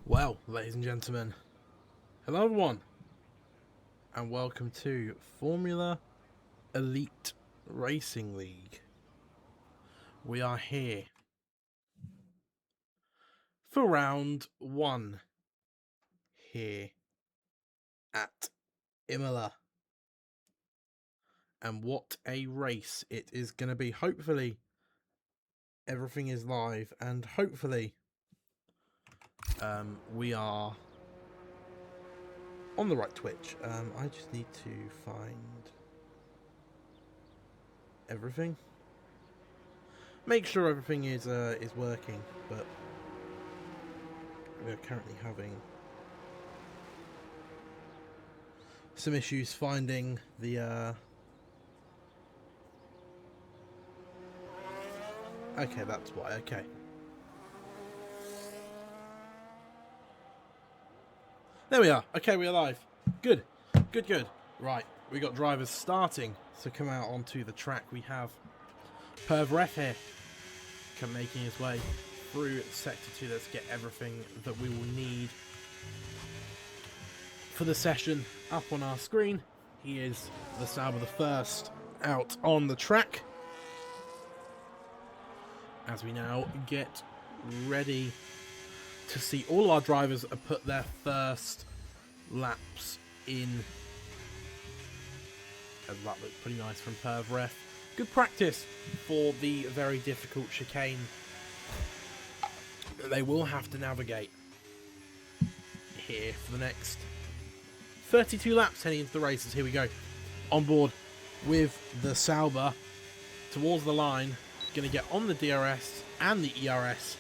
Well, ladies and gentlemen, hello everyone, and welcome to Formula Elite Racing League. We are here for round one here at Imola. And what a race it is going to be. Hopefully, everything is live, and hopefully, we are on the right Twitch. I just need to find everything. Make sure everything is working, but we are currently having some issues finding the okay, that's why. Okay, there we are. Okay, we're live. Good. Right, we got drivers starting to come out onto the track. We have FER here making his way through sector 2. Let's get everything that we will need for the session up on our screen. He is the Sauber, the first out on the track, as we now get ready to see all our drivers put their first laps in. As that looks pretty nice from FER. Good practice for the very difficult chicane that they will have to navigate here for the next 32 laps heading into the races. Here we go. On board with the Sauber towards the line. Going to get on the DRS and the ERS.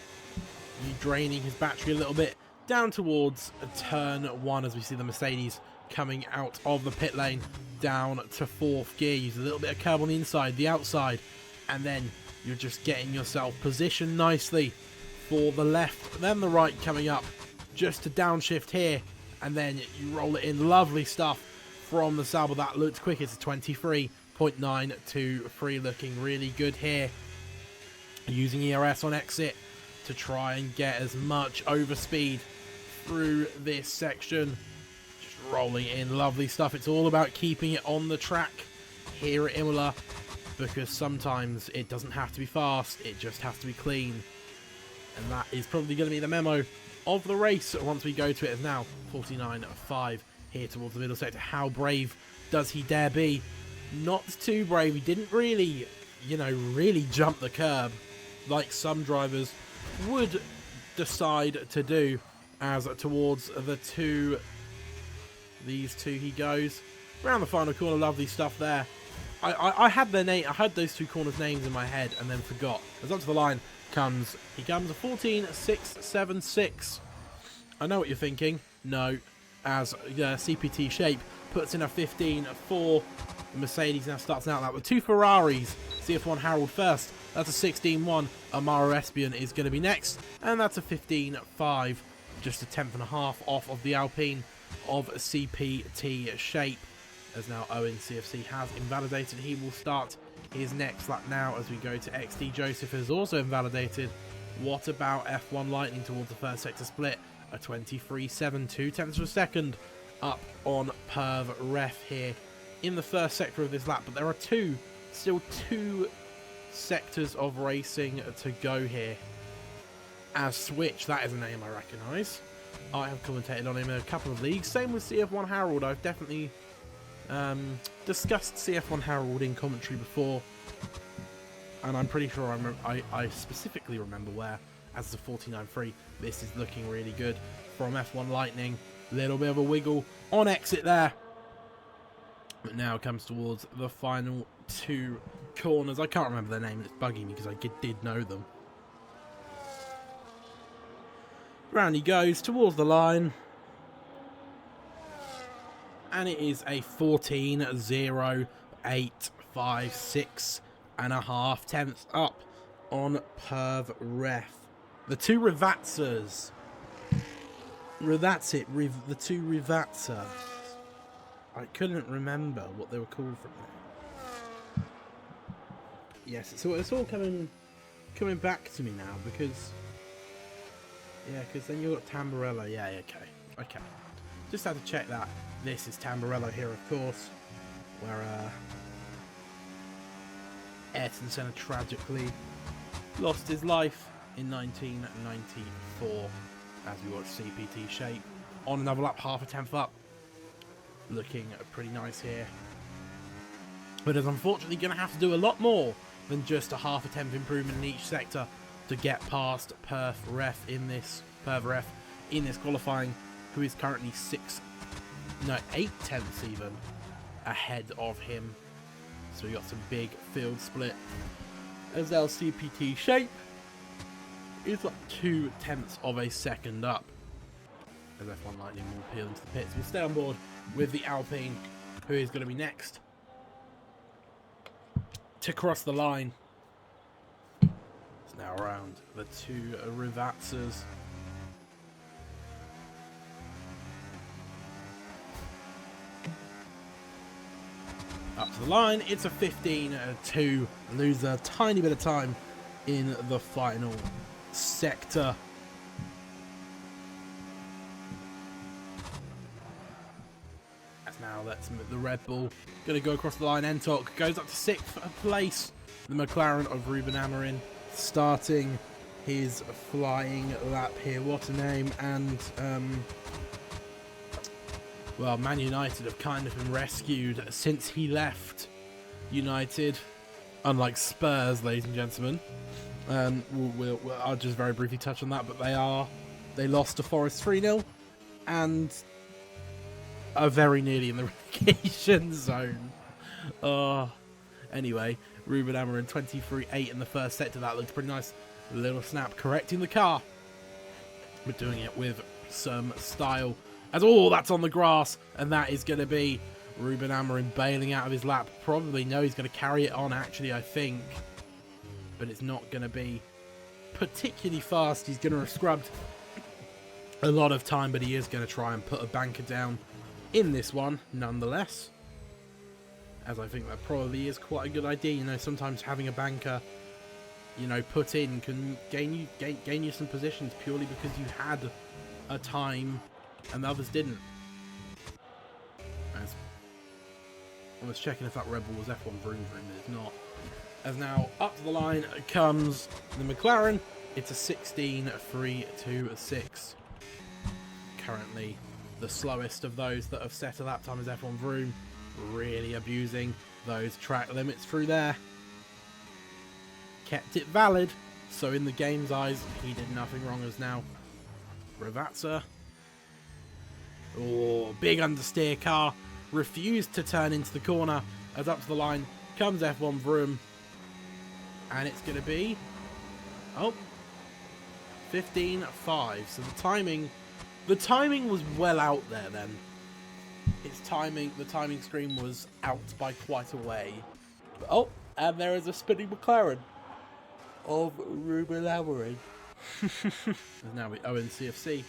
Draining his battery a little bit down towards turn 1 as we see the Mercedes coming out of the pit lane down to 4th gear. Use a little bit of curb on the inside, the outside, and then you're just getting yourself positioned nicely for the left, then the right coming up, just to downshift here, and then you roll it in. Lovely stuff from the Sauber. That looked quick. It's a 23.923, looking really good here. Using ERS on exit to try and get as much overspeed through this section. Just rolling in. Lovely stuff. It's all about keeping it on the track here at Imola, because sometimes it doesn't have to be fast, it just has to be clean. And that is probably going to be the memo of the race once we go to it. As now 49.5 here towards the middle sector. How brave does he dare be? Not too brave. He didn't really, really jump the curb like some drivers would decide to do. As towards these two he goes around the final corner. Lovely stuff there. I had their name. I had those two corners' names in my head and then forgot. As up to the line comes, he comes a 14.676. I know what you're thinking. No, as CPT Shape puts in a 15.4. Mercedes now starts out that with two Ferraris. CF1 Harold first. That's a 16.1. Amaro Espion is going to be next, and that's a 15.5. Just a 10.5 off of the Alpine of CPT Shape. As now Owen CFC has invalidated. He will start his next lap now as we go to XD. Joseph has also invalidated. What about F1 Lightning towards the first sector split? A 23.7, 2/10 of a second up on FER here in the first sector of this lap. But there are still two sectors of racing to go here. As Switch, that is a name I recognise. I have commentated on him in a couple of leagues. Same with CF1 Harold. I've definitely discussed CF1 Harold in commentary before, and I'm pretty sure I specifically remember where. As the 49.3, this is looking really good from F1 Lightning. Little bit of a wiggle on exit there, but now comes towards the final two corners. I can't remember their name. It's bugging me because I did know them. Round he goes towards the line. And it is a 14.0856 and a half tenths up on FER. The two Rivatsas. That's it. The two Rivatsa. I couldn't remember what they were called from there. Yes, it's all coming back to me now, because Yeah, because then you've got Tamburello. Yeah, okay. Okay. Just had to check that. This is Tamburello here, of course, where Ayrton Senna tragically lost his life in 1994 as we watch CPT shape on another lap, half a tenth up. Looking pretty nice here. But is unfortunately going to have to do a lot more than just a half a tenth improvement in each sector to get past Perth Ref in this qualifying, who is currently 8 tenths even ahead of him. So we got some big field split. As LCPT shape is like 2 tenths of a second up. As F1 Lightning will peel into the pits. We'll stay on board with the Alpine, who is going to be next to cross the line. It's now around the 2 Rivazzas. Up to the line, it's a 15-2. Lose a tiny bit of time in the final sector. As now let's move the Red Bull. Going to go across the line. Entok goes up to 6th place. The McLaren of Ruben Amorim starting his flying lap here. What a name. And well, Man United have kind of been rescued since he left United, unlike Spurs, ladies and gentlemen. I'll just very briefly touch on that, but they lost to Forest 3-0 and are very nearly in the relegation zone. Anyway, Ruben Amorim 23-8 in the first sector. That looks pretty nice. Little snap correcting the car, but doing it with some style. As that's on the grass, and that is going to be Ruben Amorim bailing out of his lap. Probably no, he's going to carry it on, actually, I think. But it's not going to be particularly fast. He's going to have scrubbed a lot of time, but he is going to try and put a banker down in this one, nonetheless. As I think that probably is quite a good idea. You know, sometimes having a banker, you know, put in can gain you some positions purely because you had a time and the others didn't. As I was checking if that Red Bull was F1 Vroom, but it's not. As now up to the line comes the McLaren. It's a 16.326. Currently the slowest of those that have set a lap time as F1 Vroom. Really abusing those track limits through there. Kept it valid, so in the game's eyes, he did nothing wrong. As now Ravazza. Big understeer car. Refused to turn into the corner. As up to the line comes F1 Vroom. And it's going to be 15.5. So the timing was well out there then. The timing screen was out by quite a way. But, and there is a spinning McLaren of Ruben Amorim. And now Owen CFC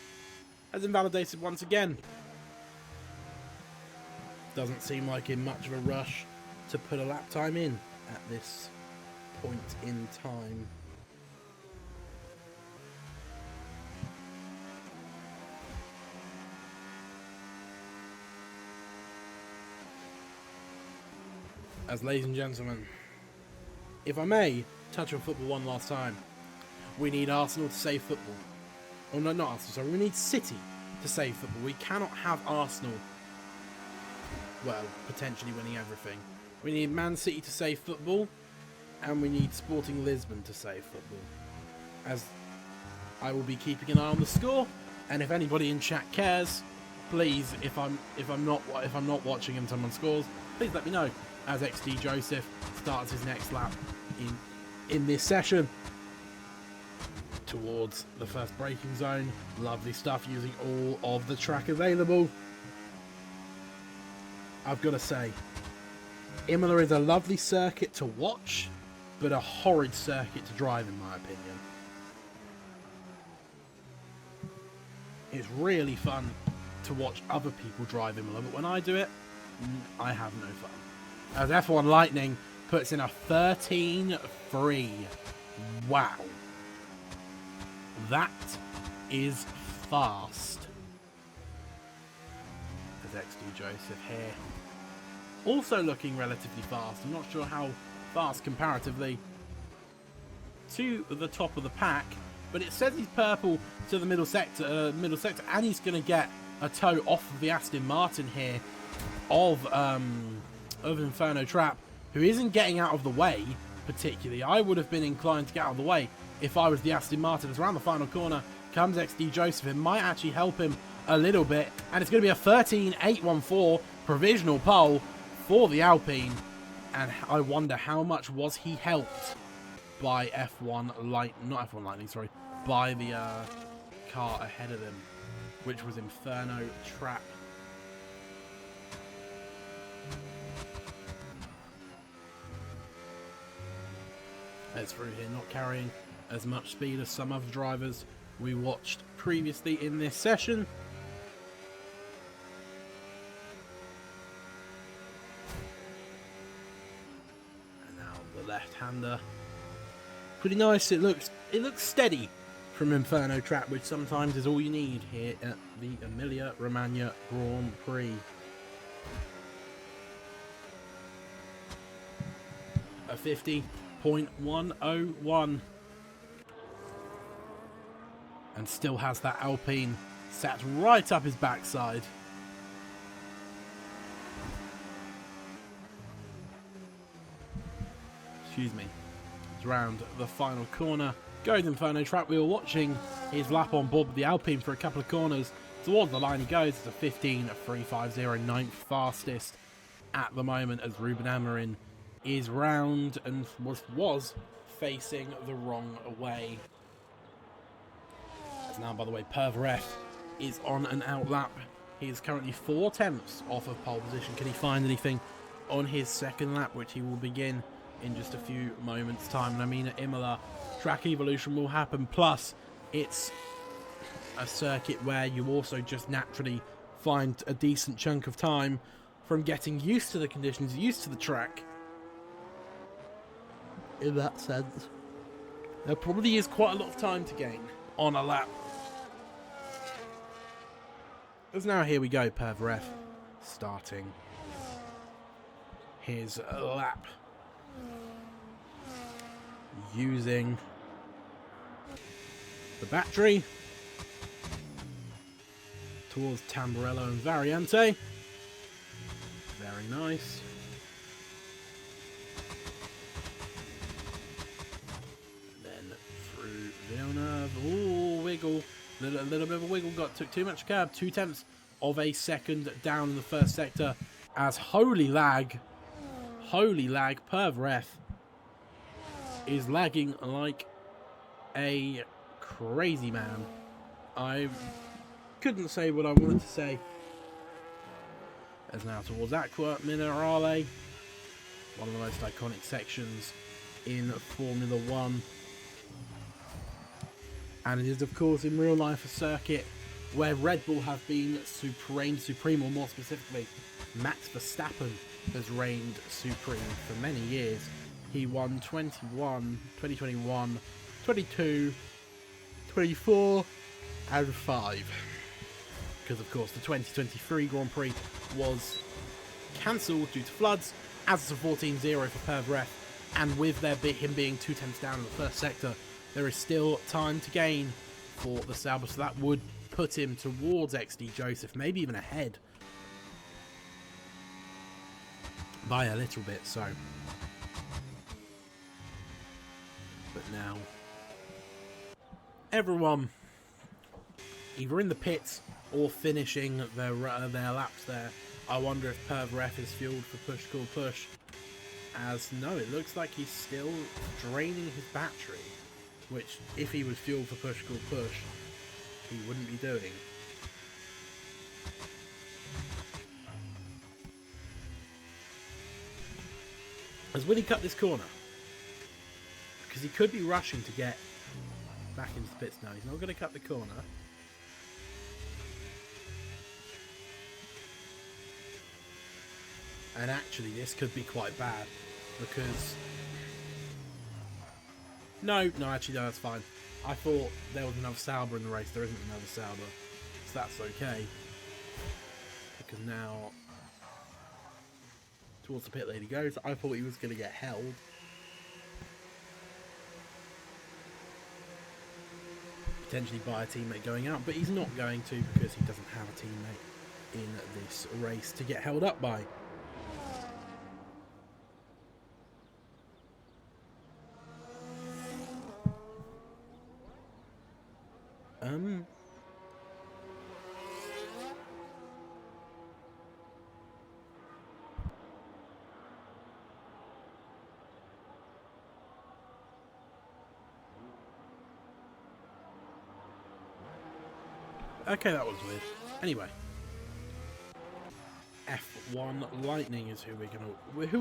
has invalidated once again. Doesn't seem like in much of a rush to put a lap time in at this point in time. As ladies and gentlemen, if I may touch on football one last time, we need Arsenal to save football. Oh no, not Arsenal, sorry, we need City to save football. We cannot have Arsenal, well, potentially winning everything. We need Man City to save football, and we need Sporting Lisbon to save football. As I will be keeping an eye on the score, and if anybody in chat cares, please, if I'm not watching and someone scores, please let me know. As XD Joseph starts his next lap in this session towards the first braking zone. Lovely stuff using all of the track available. I've got to say, Imola is a lovely circuit to watch, but a horrid circuit to drive in my opinion. It's really fun to watch other people drive Imola, but when I do it, I have no fun. As F1 Lightning puts in a 13.3. Wow. That is fast. As XD Joseph here. Also looking relatively fast. I'm not sure how fast comparatively to the top of the pack, but it says he's purple to the middle sector, and he's going to get a toe off of the Aston Martin here of Inferno Trap, who isn't getting out of the way particularly. I would have been inclined to get out of the way if I was the Aston Martin. As around the final corner comes XD Joseph. It might actually help him a little bit, and it's going to be a 13.814 provisional pole for the Alpine. And I wonder how much was he helped by by the car ahead of them, which was Inferno Trap. As through here, not carrying as much speed as some other drivers we watched previously in this session. And now the left-hander. Pretty nice. It looks steady from Inferno Trap, which sometimes is all you need here at the Emilia-Romagna Grand Prix. A 50.101. And still has that Alpine sat right up his backside. Excuse me. It's round the final corner. Goes Inferno Trap. We were watching his lap on board with the Alpine for a couple of corners. Towards the line he goes. It's a 15.350, ninth fastest at the moment, as Ruben Amorim is round and was facing the wrong way. As now, by the way, FER is on an out lap. He is currently 4 tenths off of pole position. Can he find anything on his second lap, which he will begin in just a few moments' time? And I mean, at Imola, track evolution will happen. Plus, it's a circuit where you also just naturally find a decent chunk of time from getting used to the conditions, used to the track. In that sense, there probably is quite a lot of time to gain on a lap. As now here we go, FER starting his lap using the battery towards Tamburello and Variante. Very nice. Villeneuve, ooh, wiggle, little bit of a wiggle, took too much curb, 2 tenths of a second down in the first sector, as holy lag, FER is lagging like a crazy man. I couldn't say what I wanted to say. As now towards Aqua Minerale, one of the most iconic sections in Formula 1. And it is, of course, in real life a circuit where Red Bull have been supreme, or more specifically, Max Verstappen has reigned supreme for many years. He won 2021, 22, 24, and 5. Because, of course, the 2023 Grand Prix was cancelled due to floods, as it's a 14-0 for FER. And with him being 2 tenths down in the first sector, there is still time to gain for the Sauber, so that would put him towards XD Joseph, maybe even ahead by a little bit. So, but now everyone either in the pits or finishing their laps there. I wonder if FER is fueled for push call push, as no, it looks like he's still draining his battery. Which, if he was fueled for push call push, he wouldn't be doing. As will he cut this corner? Because he could be rushing to get back into the pits now. He's not going to cut the corner. And actually, this could be quite bad. Because... No, actually, no, that's fine. I thought there was another Sauber in the race. There isn't another Sauber, so that's okay. Because now, towards the pit lane he goes. I thought he was going to get held. Potentially by a teammate going out, but he's not going to because he doesn't have a teammate in this race to get held up by. Okay, that was weird. Anyway, F1 Lightning is who we're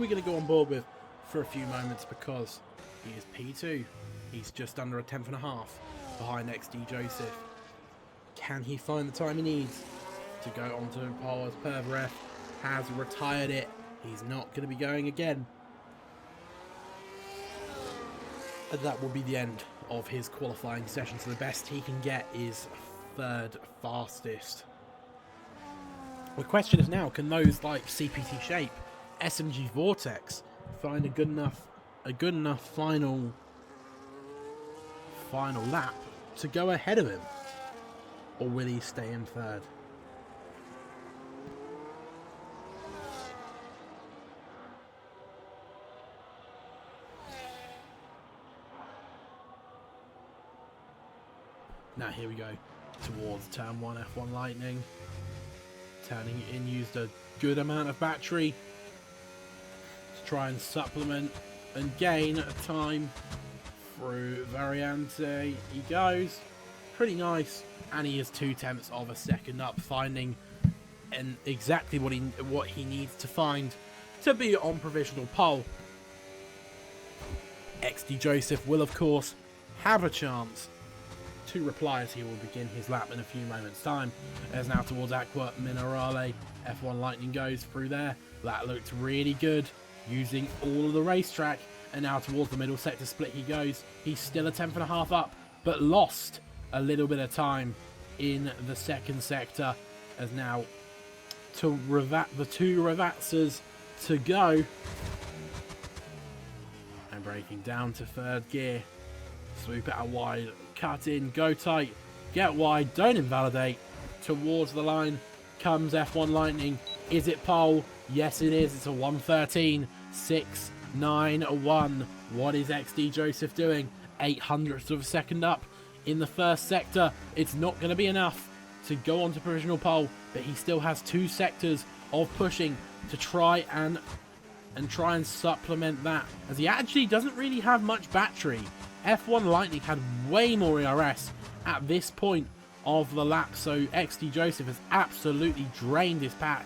gonna go on board with for a few moments because he is P2. He's just under a tenth and a half behind XD Joseph. Can he find the time he needs to go onto pole as FER has retired it? He's not going to be going again. And that will be the end of his qualifying session. So the best he can get is third fastest. The question is now, can those like CPT Shape, SMG Vortex find a good enough final lap to go ahead of him? Or will he stay in third? Now here we go towards turn 1 F1 Lightning. Turning it in, used a good amount of battery to try and supplement and gain time through Variante. He goes pretty nice, and he is 0.2 of a second up, finding exactly what he needs to find to be on provisional pole. XD Joseph will of course have a chance to reply as he will begin his lap in a few moments time. As now towards Aqua Minerale, F1 Lightning goes through there. That looked really good, using all of the racetrack. And now towards the middle sector split he goes. He's still a tenth and a half up, but lost a little bit of time in the second sector. As now to the two Ravatsas to go. And braking down to third gear. Swoop out wide, cut in, go tight, get wide, don't invalidate. Towards the line comes F1 Lightning. Is it pole? Yes it is. It's a 1:13.691. What is XD Joseph doing? 0.08 of a second up in the first sector. It's not going to be enough to go on to provisional pole, but he still has 2 sectors of pushing to try and supplement that, as he actually doesn't really have much battery. F1 Lightning had way more ERS at this point of the lap, so XD Joseph has absolutely drained his pack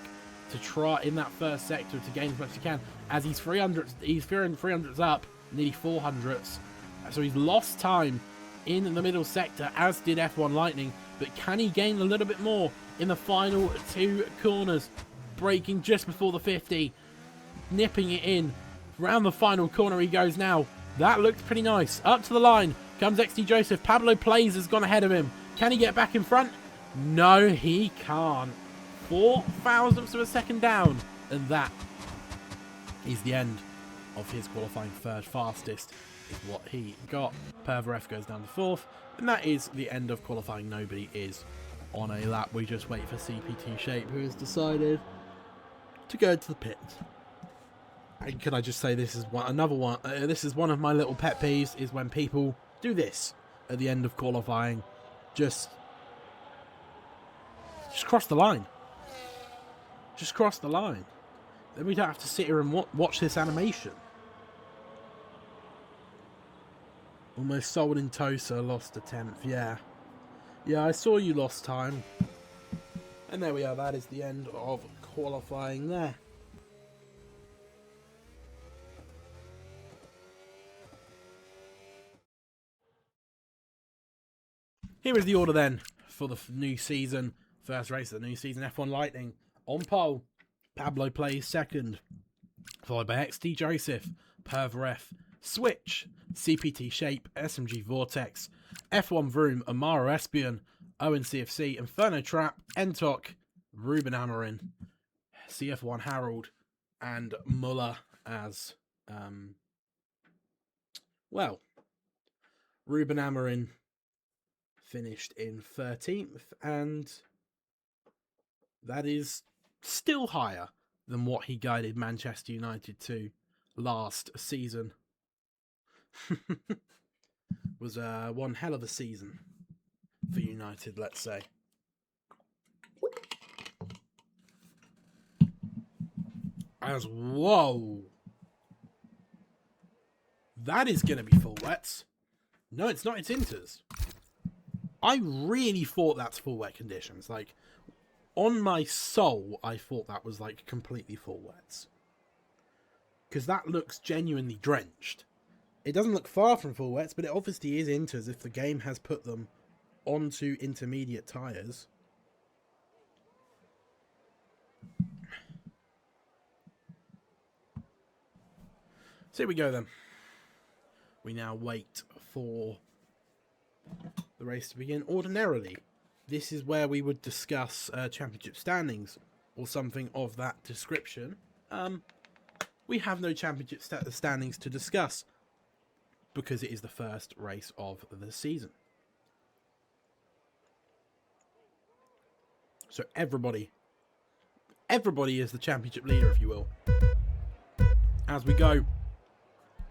to try in that first sector to gain as much as he can, as he's 300s up, nearly 400s, so he's lost time in the middle sector, as did F1 Lightning. But can he gain a little bit more in the final 2 corners? Braking just before the 50, nipping it in. Round the final corner he goes now. That looked pretty nice. Up to the line comes XD Joseph. Pablo Plays has gone ahead of him. Can he get back in front? No, he can't. 4 thousandths of a second down. And that is the end of his qualifying third fastest, is what he got. FER goes down to 4th. And that is the end of qualifying. Nobody is on a lap. We just wait for CPT Shape, who has decided to go to the pits. And can I just say, this is another one. This is one of my little pet peeves, is when people do this at the end of qualifying. Just cross the line. Just cross the line. Then we don't have to sit here and watch this animation. Almost sold in Tosa, lost a 10th. Yeah, I saw you lost time. And there we are. That is the end of qualifying there. Here is the order then for the new season. First race of the new season, F1 Lightning. On pole, Pablo Plays second. Followed by XD Joseph, FER, Switch, CPT Shape, SMG Vortex, F1 Vroom, Amara Espion, Owen CFC, Inferno Trap, Entok, Ruben Amarin, CF1 Harold, and Muller as, well, Ruben Amarin finished in 13th, and that is still higher than what he guided Manchester United to last season. Was one hell of a season for United, let's say. Whoa. That is going to be full wets. No, it's not. It's inters. I really thought that's full wet conditions. Like, on my soul, I thought that was, like, completely full wets. Because that looks genuinely drenched. It doesn't look far from full wets, but it obviously is inters if the game has put them onto intermediate tyres. So here we go then. We now wait for the race to begin. Ordinarily, this is where we would discuss championship standings or something of that description. We have no championship standings to discuss because it is the first race of the season. So everybody is the championship leader, if you will. As we go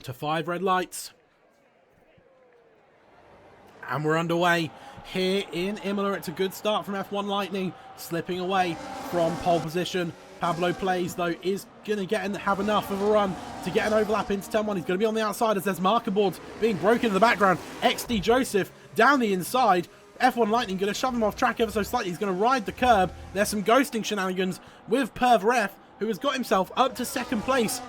to 5 red lights. And we're underway here in Imola. It's a good start from F1 Lightning, slipping away from pole position. Pablo Plays, though, is going to have enough of a run to get an overlap into turn 1. He's going to be on the outside as there's marker boards being broken in the background. XD Joseph down the inside. F1 Lightning going to shove him off track ever so slightly. He's going to ride the curb. There's some ghosting shenanigans with Perv Ref, who has got himself up to 2nd place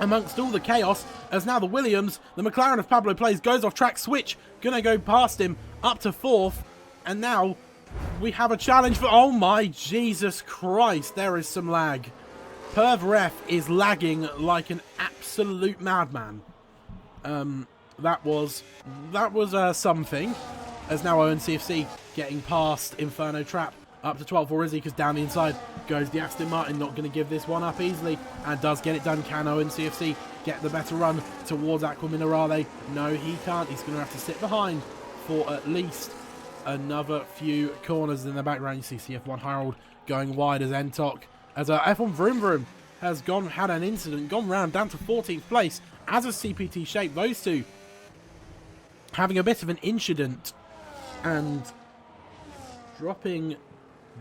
amongst all the chaos, as now the Williams, the McLaren of Pablo Plays, goes off track. Switch gonna go past him up to 4th, and now we have a challenge for, oh my Jesus Christ, there is some lag. Perv Ref is lagging like an absolute madman. That was something, as now Owen CFC getting past Inferno Trap up to 12th, or is he? Because down the inside goes the Aston Martin, not going to give this one up easily, and does get it done. Can Owen CFC get the better run towards Aqua Minerale? No, he can't. He's going to have to sit behind for at least another few corners. In the background, you see CF1 Harold going wide as Entok, as F1 Vroom Vroom has had an incident, gone round down to 14th place, as a CPT Shape. Those two having a bit of an incident and dropping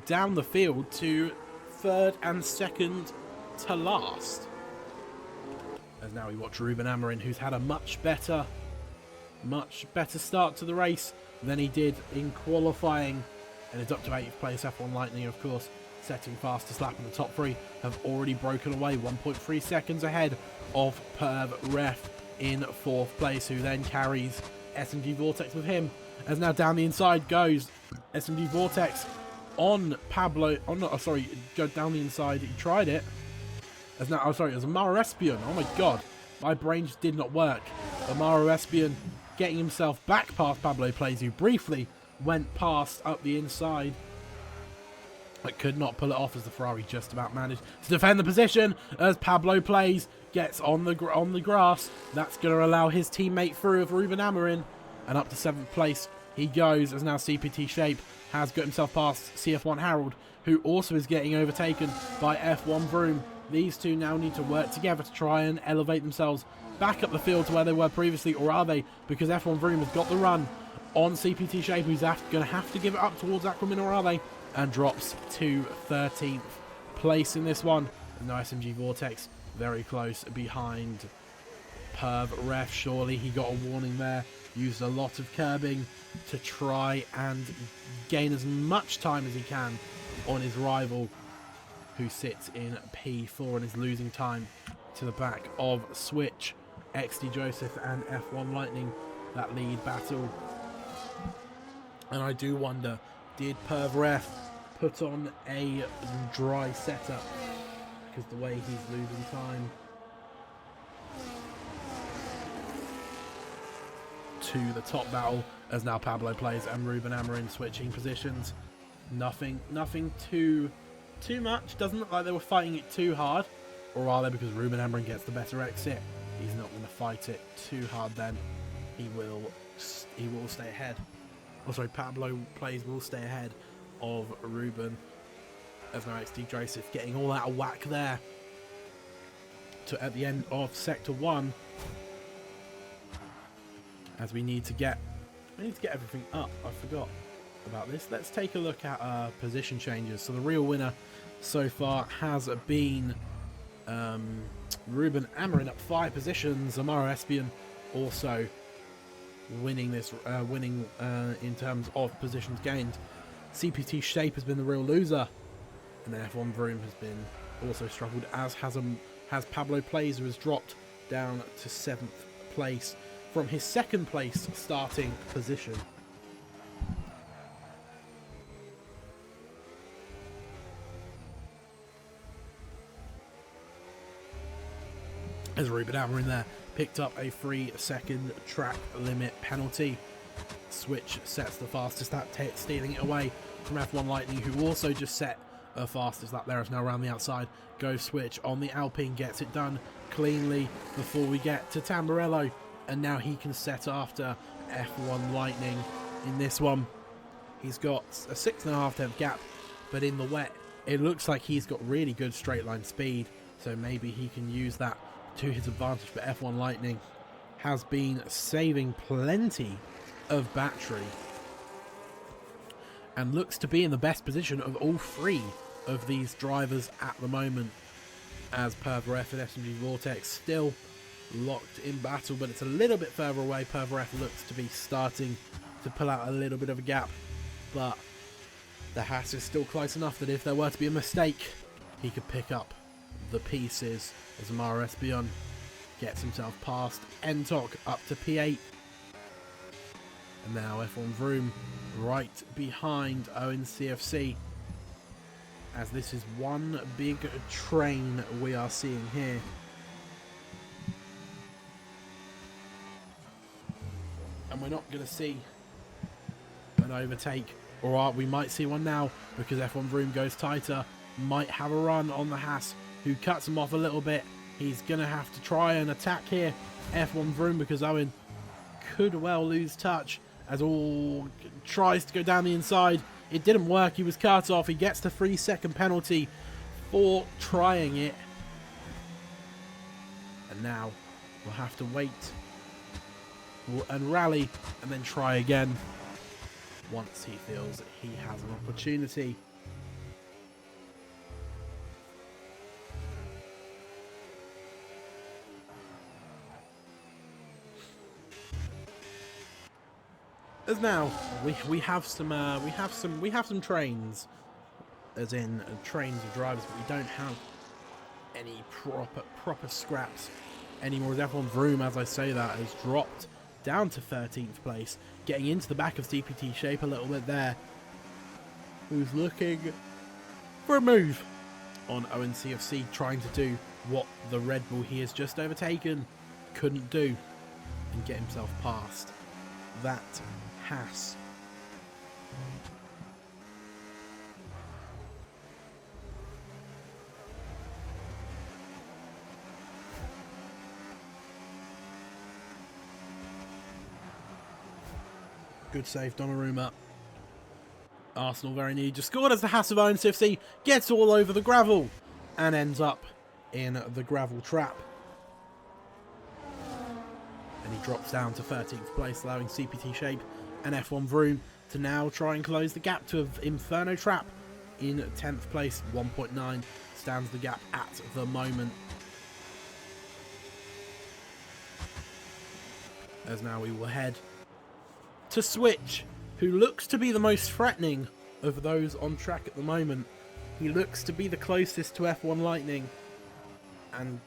down the field to 3rd and 2nd to last. As now we watch Ruben Amarin, who's had a much better start to the race than he did in qualifying, and is up to 8th place. F1 Lightning, of course, setting fastest lap in the top 3, have already broken away 1.3 seconds ahead of Perv Ref in 4th place, who then carries SMG Vortex with him. As now down the inside goes SMG Vortex on Pablo. Oh no, sorry, go down the inside. He tried it. As now, it was Amara Espion. Oh my god, my brain just did not work. Amara Espion getting himself back past Pablo Plays, who briefly went past up the inside, but could not pull it off, as the Ferrari just about managed to defend the position. As Pablo Plays gets on the grass, that's going to allow his teammate through of Ruben Amarin, and up to 7th place he goes, as now CPT Shape has got himself past CF1 Harold, who also is getting overtaken by F1 Vroom. These two now need to work together to try and elevate themselves back up the field to where they were previously, or are they? Because F1 Vroom has got the run on CPT Shape, who's going to have to give it up towards Aqua Minerale, and drops to 13th place in this one. And now SMG Vortex very close behind Perv Ref. Surely he got a warning there. Used a lot of curbing to try and gain as much time as he can on his rival, who sits in P4 and is losing time to the back of Switch, XD Joseph, and F1 Lightning. That lead battle. And I do wonder, did Perv Ref put on a dry setup? Because the way he's losing time to the top battle, As now Pablo plays and Ruben Amorim switching positions. Nothing too much. Doesn't look like they were fighting it too hard. Or are they? Because Ruben Amorim gets the better exit. He's not going to fight it too hard then. He will stay ahead. Oh, sorry, Pablo plays will stay ahead of Ruben. As now XD Joseph getting all out of whack there. At the end of Sector 1. As we need to get everything up. I forgot about this. Let's take a look at position changes. So the real winner so far has been Ruben Amorim up 5 positions. Amaro Espion also winning this, in terms of positions gained. CPT Shape has been the real loser, and then F1 Vroom has been also struggled, as has Pablo Plays, who has dropped down to 7th place from his 2nd place starting position. As Ruben Amorim there picked up a 3-second track limit penalty. Switch sets the fastest lap, stealing it away from F1 Lightning, who also just set a fastest lap there. Is now around the outside. Go Switch on the Alpine, gets it done cleanly before we get to Tamburello, and now he can set after F1 Lightning in this one. He's got a 6.5 tenth gap, but in the wet it looks like he's got really good straight line speed, so maybe he can use that to his advantage. But F1 Lightning has been saving plenty of battery and looks to be in the best position of all 3 of these drivers at the moment, as Perveref and SMG Vortex still locked in battle, but it's a little bit further away. Perveref looks to be starting to pull out a little bit of a gap, but the Haas is still close enough that if there were to be a mistake, he could pick up the pieces, as Amaro Espion gets himself past Entok up to P8. And now F1 Vroom right behind Owen CFC, as this is one big train we are seeing here. And we're not going to see an overtake, or we might see one now, because F1 Vroom goes tighter, might have a run on the Haas, who cuts him off a little bit. He's going to have to try and attack here, F1 Vroom, because Owen could well lose touch, as all tries to go down the inside. It didn't work. He was cut off. He gets the 3-second penalty for trying it. And now we'll have to wait and rally and then try again once he feels he has an opportunity. As now we have some trains, as in trains of drivers, but we don't have any proper scraps anymore. F1 Vroom, as I say that, has dropped down to 13th place, getting into the back of CPT Shape a little bit there, who's looking for a move on ONCFC, trying to do what the Red Bull he has just overtaken couldn't do, and get himself past that Haas. Good save, Donnarumma. Arsenal very nearly just scored, as the Haas of ONCFC gets all over the gravel and ends up in the gravel trap. And he drops down to 13th place, allowing CPT Shape and F1 Vroom to now try and close the gap to Inferno Trap in 10th place. 1.9 stands the gap at the moment. As now we will head to Switch, who looks to be the most threatening of those on track at the moment. He looks to be the closest to F1 Lightning, and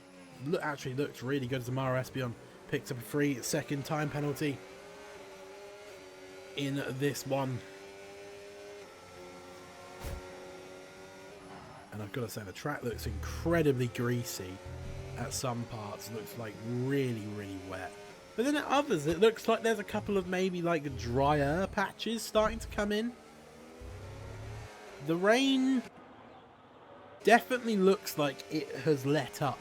actually looks really good as Amaro Espion picks up a 3-second time penalty in this one. And I've got to say, the track looks incredibly greasy at some parts. Looks like really, really wet. But then at others, it looks like there's a couple of maybe like drier patches starting to come in. The rain definitely looks like it has let up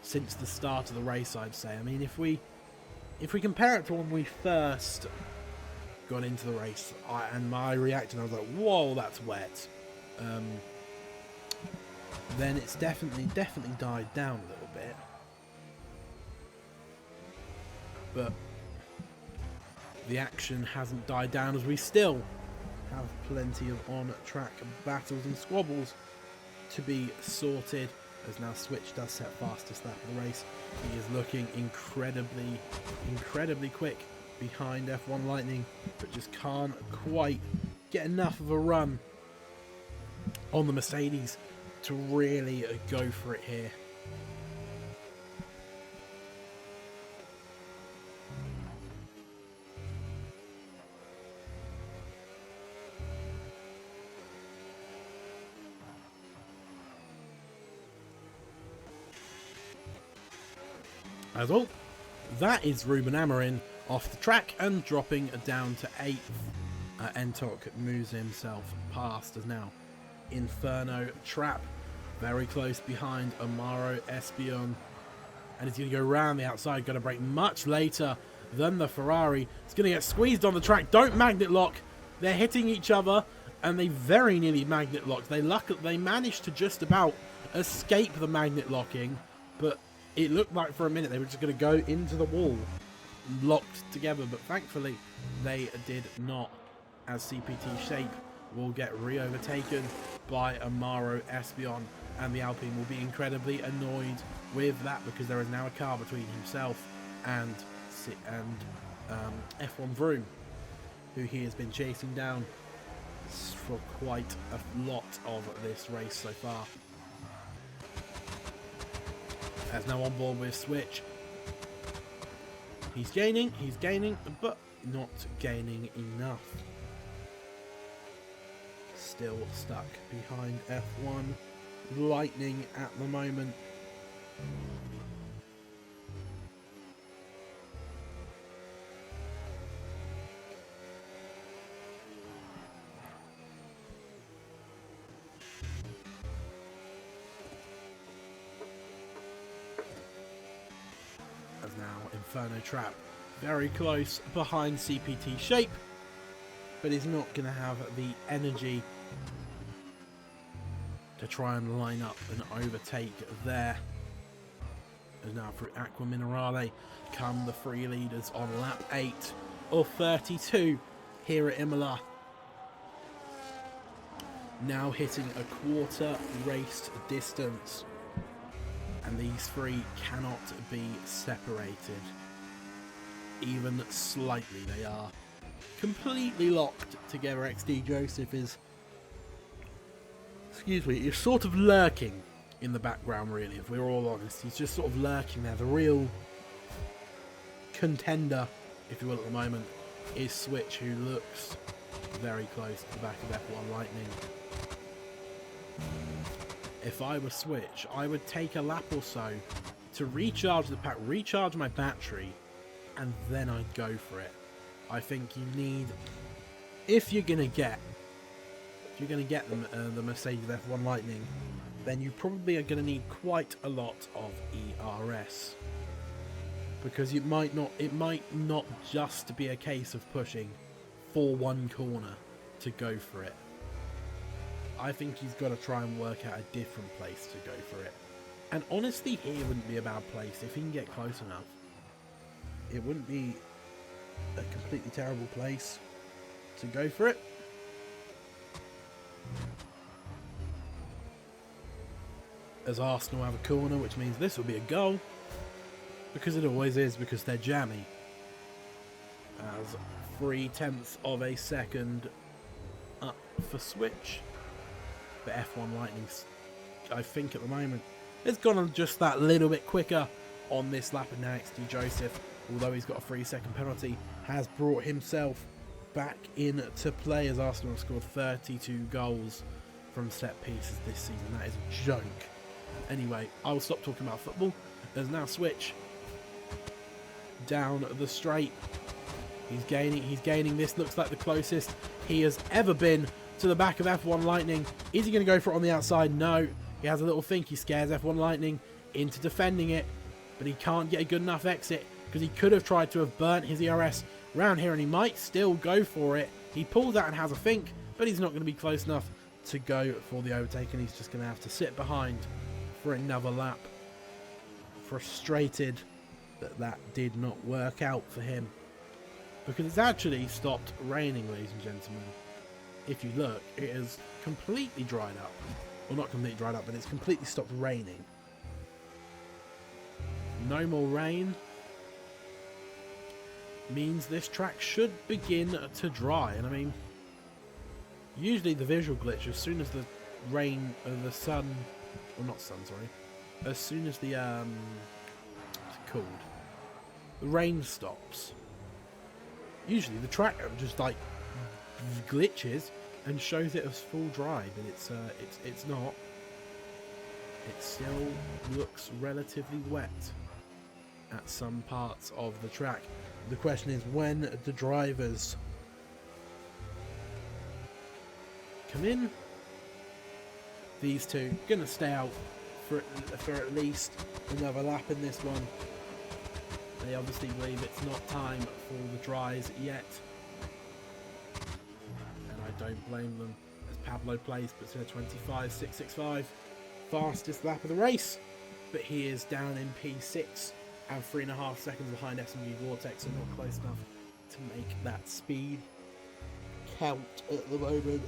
since the start of the race, I'd say. I mean, if we compare it to when we first got into the race, and my reaction, I was like, whoa, that's wet. Then it's definitely died down a little bit. But the action hasn't died down, as we still have plenty of on-track battles and squabbles to be sorted. As now Switch does set fastest lap of the race. He is looking incredibly quick behind F1 Lightning, but just can't quite get enough of a run on the Mercedes to really go for it here. As well, that is Ruben Amorim off the track and dropping down to 8th. Entok moves himself past as now Inferno Trap very close behind Amaro Espion, and he's going to go around the outside, going to brake much later than the Ferrari. It's going to get squeezed on the track. Don't magnet lock. They're hitting each other, and they very nearly magnet locked. They managed to just about escape the magnet locking, but it looked like for a minute they were just going to go into the wall, locked together, but thankfully they did not, as CPT Shape will get re-overtaken by Amaro Espion, and the Alpine will be incredibly annoyed with that, because there is now a car between himself and F1 Vroom, who he has been chasing down for quite a lot of this race so far. As now on board with Switch. He's gaining, but not gaining enough. Still stuck behind F1 Lightning at the moment. As now Inferno Trap very close behind CPT Shape, but he's not going to have the energy to try and line up and overtake there. As now through Aqua Minerale come the free leaders on lap 8 of 32 here at Imola. Now hitting a quarter race distance, and these three cannot be separated even slightly. They are completely locked together. XD Joseph is, is sort of lurking in the background, really, if we're all honest. He's just sort of lurking there. The real contender, if you will, at the moment is Switch, who looks very close to the back of F1 Lightning. If I were Switch, I would take a lap or so to recharge the pack, recharge my battery, and then I'd go for it. I think you need, if you're gonna get the Mercedes F1 Lightning, then you probably are gonna need quite a lot of ERS, because it might not just be a case of pushing for one corner to go for it. I think he's got to try and work out a different place to go for it. And honestly, here wouldn't be a bad place if he can get close enough. It wouldn't be a completely terrible place to go for it. As Arsenal have a corner, which means this will be a goal, because it always is, because they're jammy. As 0.3 of a second up for Switch. But F1 Lightning, I think at the moment, has gone on just that little bit quicker on this lap, and now XD Joseph, although he's got a 3-second penalty, has brought himself back into play, as Arsenal have scored 32 goals from set pieces this season. That is a joke. Anyway, I will stop talking about football. There's now Switch down the straight. He's gaining. This looks like the closest he has ever been to the back of F1 Lightning. Is he going to go for it on the outside? No. He has a little think. He scares F1 Lightning into defending it, but he can't get a good enough exit because he could have tried to have burnt his ERS around here, and he might still go for it. He pulls out and has a think, but he's not going to be close enough to go for the overtake, and he's just going to have to sit behind for another lap. Frustrated that did not work out for him, because it's actually stopped raining, ladies and gentlemen. If you look, it has completely dried up. Well, not completely dried up, but it's completely stopped raining. No more rain means this track should begin to dry. And I mean, usually the visual glitch, as soon as the rain, the sun, well, not sun, sorry, as soon as the what's it called, the rain stops, usually the track just like glitches and shows it as full dry, but it's not. It still looks relatively wet at some parts of the track. The question is, when the drivers come in, these two gonna stay out for at least another lap in this one. They obviously believe it's not time for the dries yet, and I don't blame them, as Pablo plays but 25.665, fastest lap of the race, but he is down in P6 and 3.5 seconds behind SMG Vortex, and not close enough to make that speed count at the moment.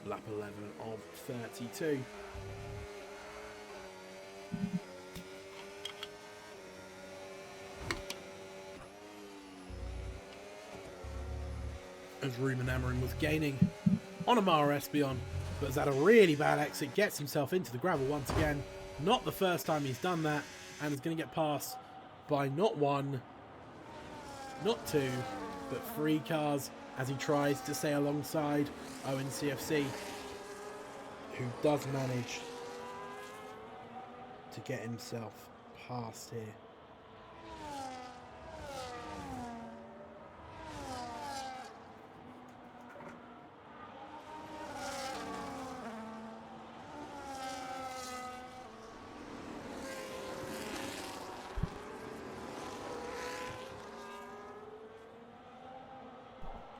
Lap 11 of 32. As Ruben Amorim was gaining on Amara Espion, but has had a really bad exit, gets himself into the gravel once again. Not the first time he's done that, and is going to get passed by not one, not two, but 3 cars as he tries to stay alongside Owen CFC, who does manage to get himself past here.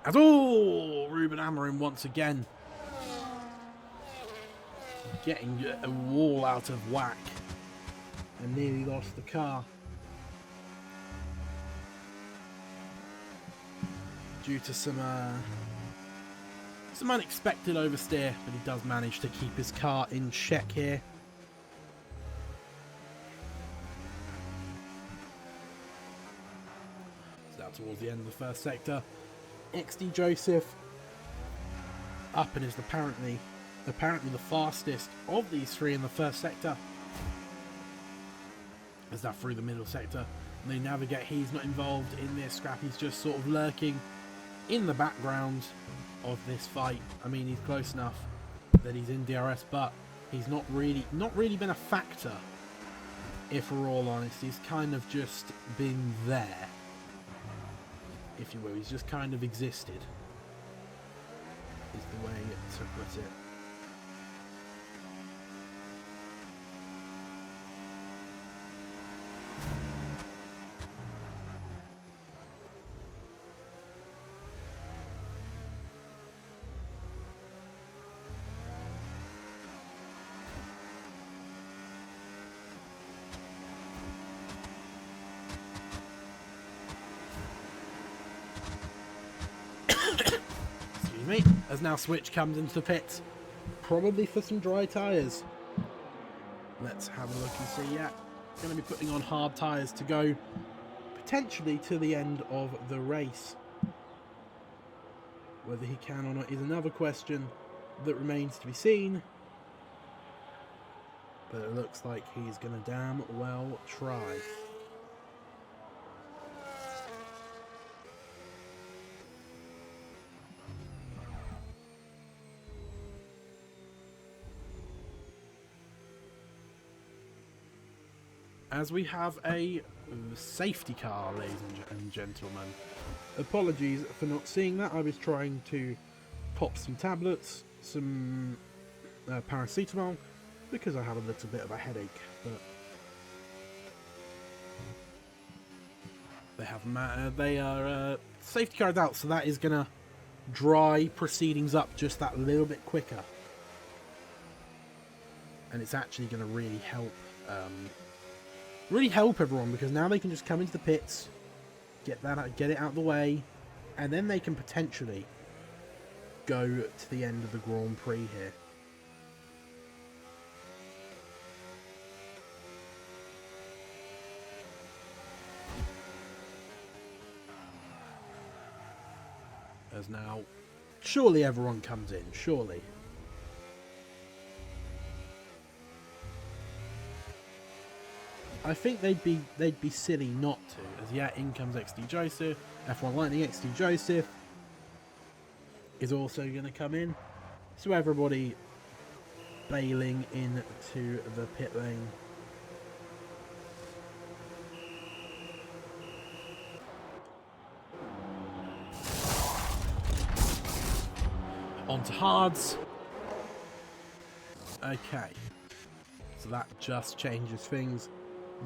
As Ruben Amorim once again getting a wall out of whack and nearly lost the car due to some unexpected oversteer, but he does manage to keep his car in check here. So now towards the end of the first sector, XD Joseph up and is apparently the fastest of these 3 in the first sector. As that through the middle sector, and they navigate. He's not involved in this scrap. He's just sort of lurking in the background of this fight. I mean, he's close enough that he's in DRS, but he's not really been a factor, if we're all honest. He's kind of just been there, if you will. He's just kind of existed, is the way to put it. As now Switch comes into the pits, probably for some dry tyres. Let's have a look and see. Yeah, going to be putting on hard tyres to go potentially to the end of the race. Whether he can or not is another question that remains to be seen, but it looks like he's going to damn well try. as we have a safety car, ladies and gentlemen. Apologies for not seeing that. I was trying to pop some tablets, some paracetamol, because I have a little bit of a headache. But they are safety cars out, so that is gonna dry proceedings up just that little bit quicker, and it's actually gonna really help everyone, because now they can just come into the pits, get it out of the way, and then they can potentially go to the end of the Grand Prix here. As now, surely everyone comes in, surely. I think they'd be silly not to, as yeah, in comes XD Joseph, F1 Lightning. XD Joseph is also going to come in, so everybody bailing into the pit lane. Onto hards. Okay, so that just changes things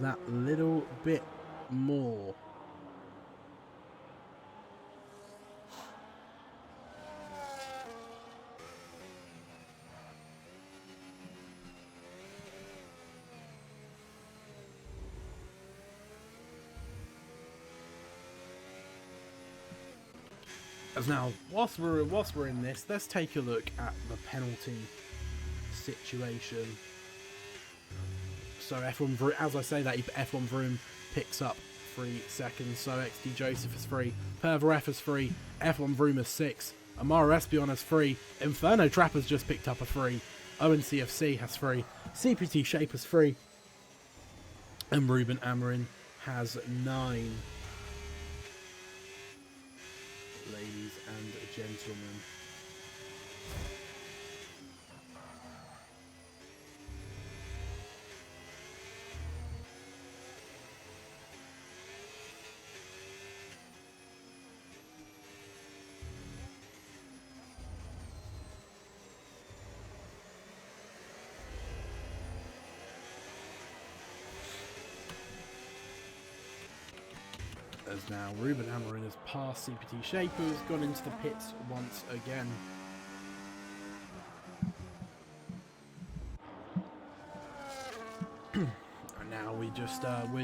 that little bit more. As now, whilst we're in this, let's take a look at the penalty situation. So F1 Vroom, as I say that, F1 Vroom picks up 3 seconds. So XD Joseph is free, Perver is free, F1 Vroom is 6, Amara Espion has 3, Inferno Trapper's just picked up a 3, Owen CFC has 3, CPT Shape has 3, and Ruben Amarin has 9. Ladies and gentlemen. As now Ruben Amarin has passed CPT Shaper, has gone into the pits once again. And now we're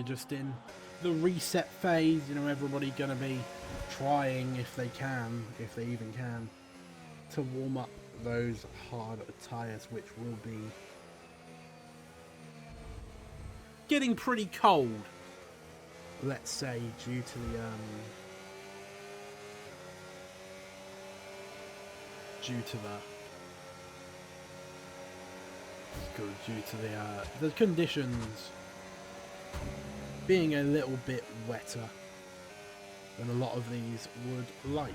just in the reset phase. You know, everybody gonna be trying, if they even can, to warm up those hard tyres, which will be getting pretty cold, let's say, due to the the conditions being a little bit wetter than a lot of these would like.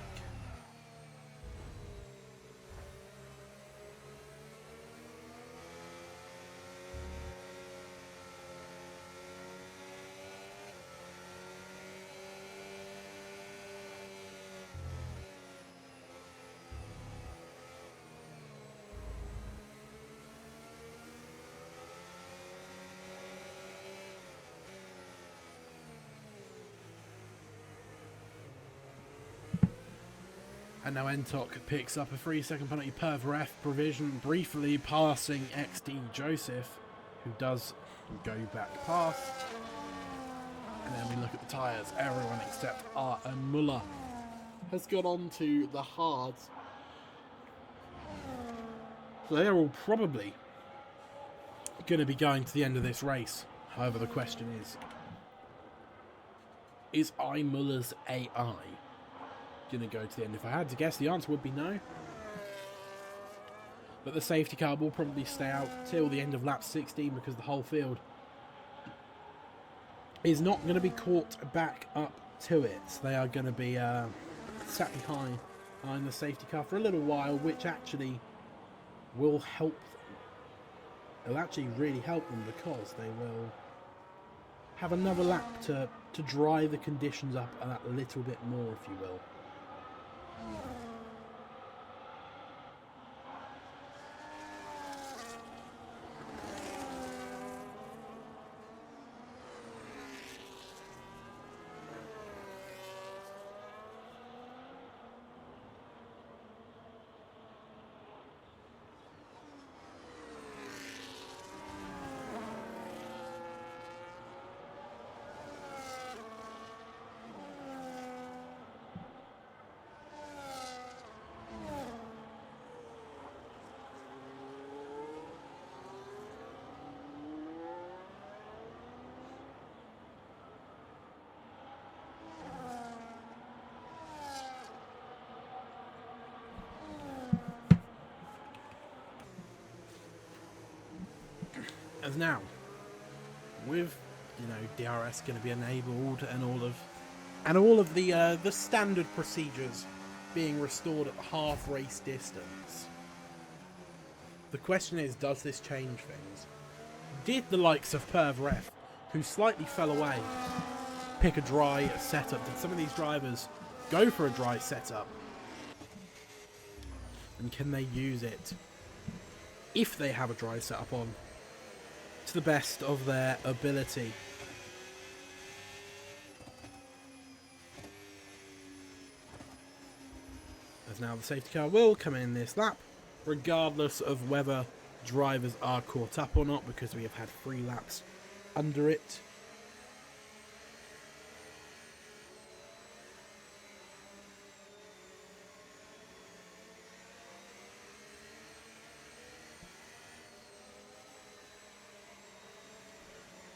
And now Entok picks up a 3-second penalty per ref provision, briefly passing XD Joseph, who does go back past. And then we look at the tyres. Everyone except Art and Muller has got on to the hards. So they're all probably going to be going to the end of this race. However, the question is I Muller's AI going to go to the end? If I had to guess, the answer would be no. But the safety car will probably stay out till the end of lap 16, because the whole field is not going to be caught back up to it. So they are going to be sat behind the safety car for a little while, which actually will help them. It'll actually really help them, because they will have another lap to dry the conditions up that little bit more, if you will. As now, with DRS going to be enabled and all of the standard procedures being restored at the half race distance, the question is, does this change things? Did the likes of FER, who slightly fell away, pick a dry setup? Did some of these drivers go for a dry setup? And can they use it, if they have a dry setup on, to the best of their ability? As now the safety car will come in this lap, regardless of whether drivers are caught up or not, because we have had 3 laps under it.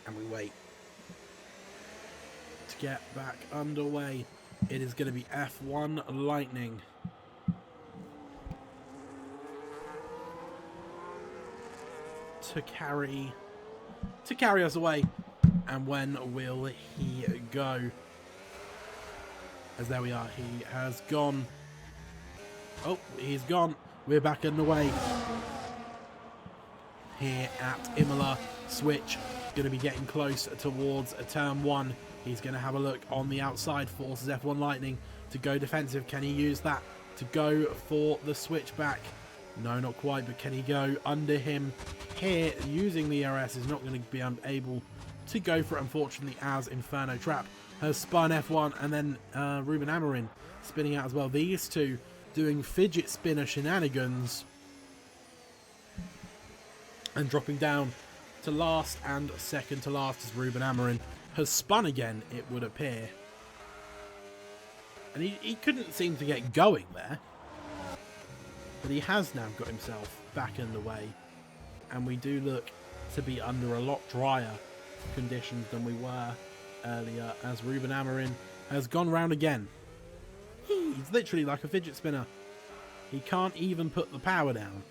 And we wait to get back underway. It is going to be F1 Lightning. To carry us away. And when will he go? As there we are, he has gone. Oh, he's gone. We're back underway here at Imola. Switch going to be getting close towards turn 1. He's going to have a look on the outside, forces F1 Lightning to go defensive. Can he use that to go for the switchback? No, not quite, but can he go under him here? Using the ERS is not going to be able to go for it, unfortunately, as Inferno Trap has spun F1, and then Ruben Amorim spinning out as well. These two doing fidget spinner shenanigans and dropping down to last and second to last as Ruben Amorim has spun again, it would appear. And he couldn't seem to get going there. But he has now got himself back underway. And we do look to be under a lot drier conditions than we were earlier, as Ruben Amorim has gone round again. He's literally like a fidget spinner. He can't even put the power down.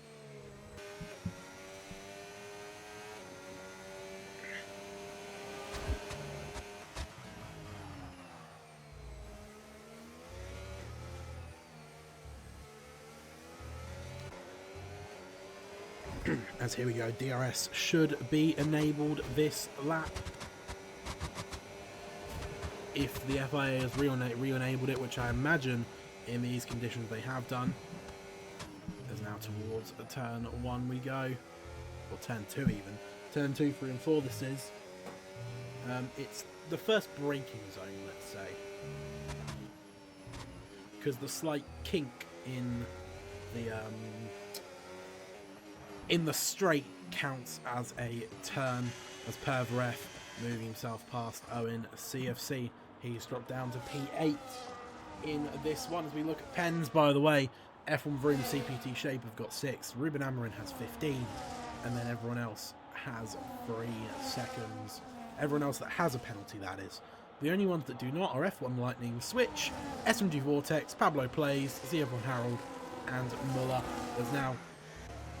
As here we go, DRS should be enabled this lap. If the FIA has re-enabled it, which I imagine in these conditions they have done. As now towards turn 1 we go. Or turn 2 even. Turn 2, 3 and 4 this is. It's the first braking zone, let's say. Because the slight kink in the straight counts as a turn, as FER moving himself past Owen CFC. He's dropped down to P8 in this one. As we look at pens, by the way, F1 Vroom, CPT Shape have got 6, Ruben Amorim has 15, and then everyone else has 3 seconds. Everyone else that has a penalty, that is. The only ones that do not are F1 Lightning, Switch, SMG Vortex, Pablo Plays, ZF1 Harold, and Muller. There's now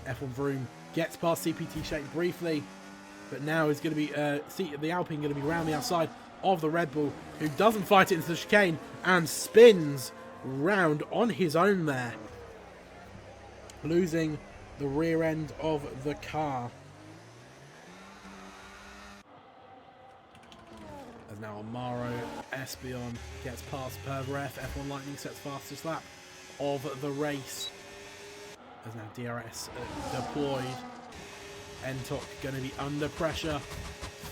F1 Vroom gets past CPT Shape briefly, but now is going to be the Alpine going to be round the outside of the Red Bull, who doesn't fight it into the chicane and spins round on his own there, losing the rear end of the car. As now Amaro, Espion gets past Pervref, F1 Lightning sets fastest lap of the race. As now DRS deployed. Entok going to be under pressure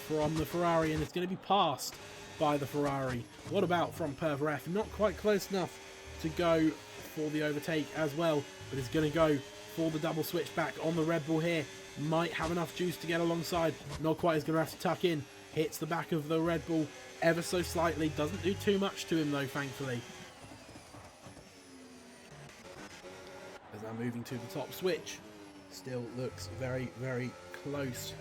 from the Ferrari, and it's going to be passed by the Ferrari. What about from Pervref? Not quite close enough to go for the overtake as well, but it's going to go for the double switch back on the Red Bull here. Might have enough juice to get alongside. Not quite, is going to have to tuck in. Hits the back of the Red Bull ever so slightly. Doesn't do too much to him though, thankfully. As now moving to the top switch. Still looks very, very close.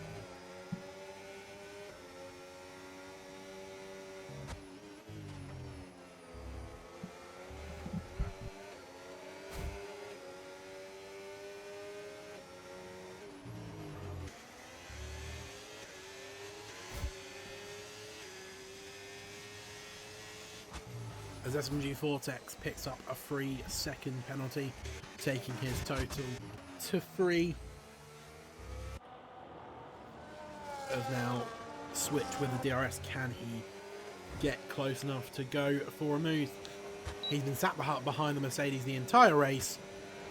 As SMG Vortex picks up a 3-second penalty, taking his total to 3. As now switch with the DRS, can he get close enough to go for a move? He's been sat behind the Mercedes the entire race.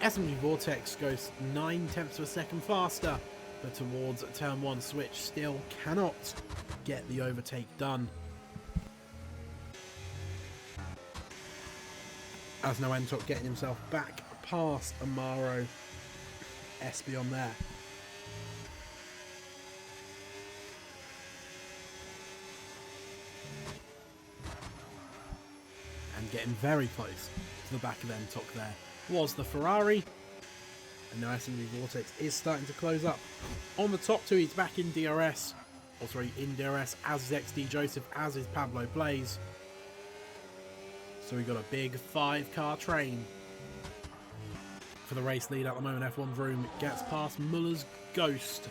SMG Vortex goes 9/10 of a second faster, but towards turn 1 switch still cannot get the overtake done. As now Entok getting himself back past Amaro, Espion there. And getting very close to the back of Entok there was the Ferrari. And now SMG Vortex is starting to close up. On the top two, he's back in DRS. Or sorry, in DRS, as is XD Joseph, as is Pablo Plays. So we've got a big 5-car train for the race lead at the moment. F1 Vroom gets past Muller's Ghost.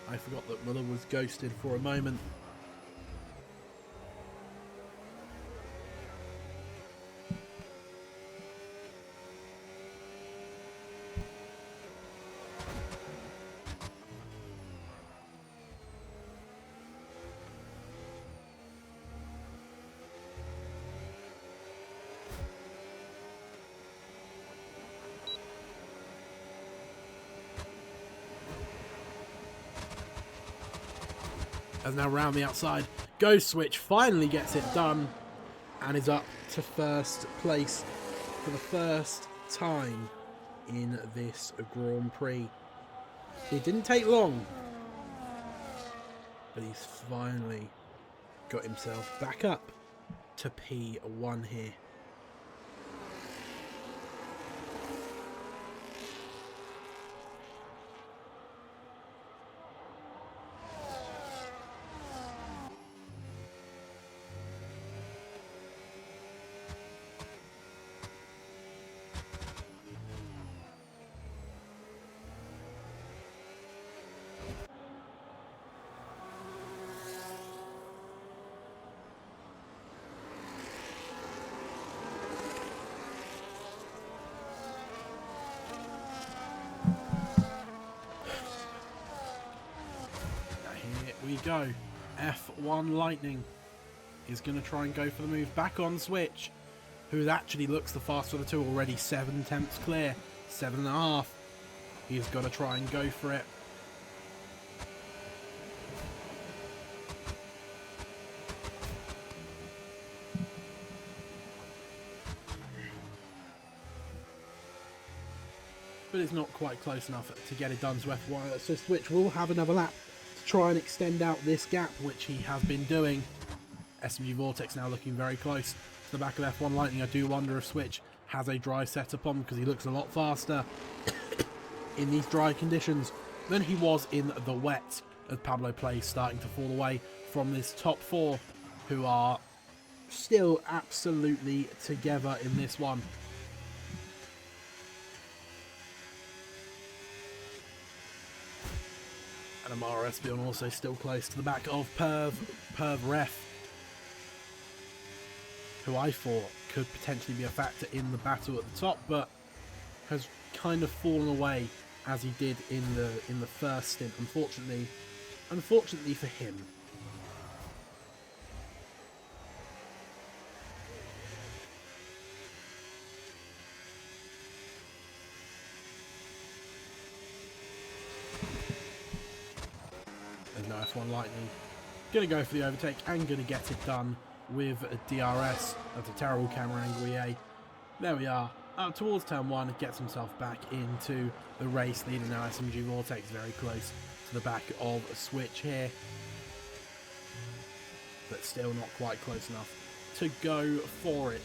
I forgot that Muller was ghosted for a moment. As now round the outside, Ghost Switch finally gets it done and is up to first place for the first time in this Grand Prix. It didn't take long, but he's finally got himself back up to P1 here. We go. F1 Lightning is going to try and go for the move back on Switch, who actually looks the faster of the two, already 7/10 clear, 7.5. He's got to try and go for it. But it's not quite close enough to get it done to F1, so Switch will have another lap to try and extend out this gap, which he has been doing. SMG Vortex now looking very close to the back of F1 Lightning. I do wonder if Switch has a dry setup on, because he looks a lot faster in these dry conditions than he was in the wet, as Pablo Plays starting to fall away from this top 4, who are still absolutely together in this one. And Amaro Espion also still close to the back of Pervref, who I thought could potentially be a factor in the battle at the top, but has kind of fallen away as he did in the first stint, unfortunately for him. F1 Lightning going to go for the overtake and going to get it done with a DRS. That's a terrible camera angle, EA. There we are. Up towards turn 1, gets himself back into the race, leading now SMG Vortex very close to the back of a Switch here. But still not quite close enough to go for it.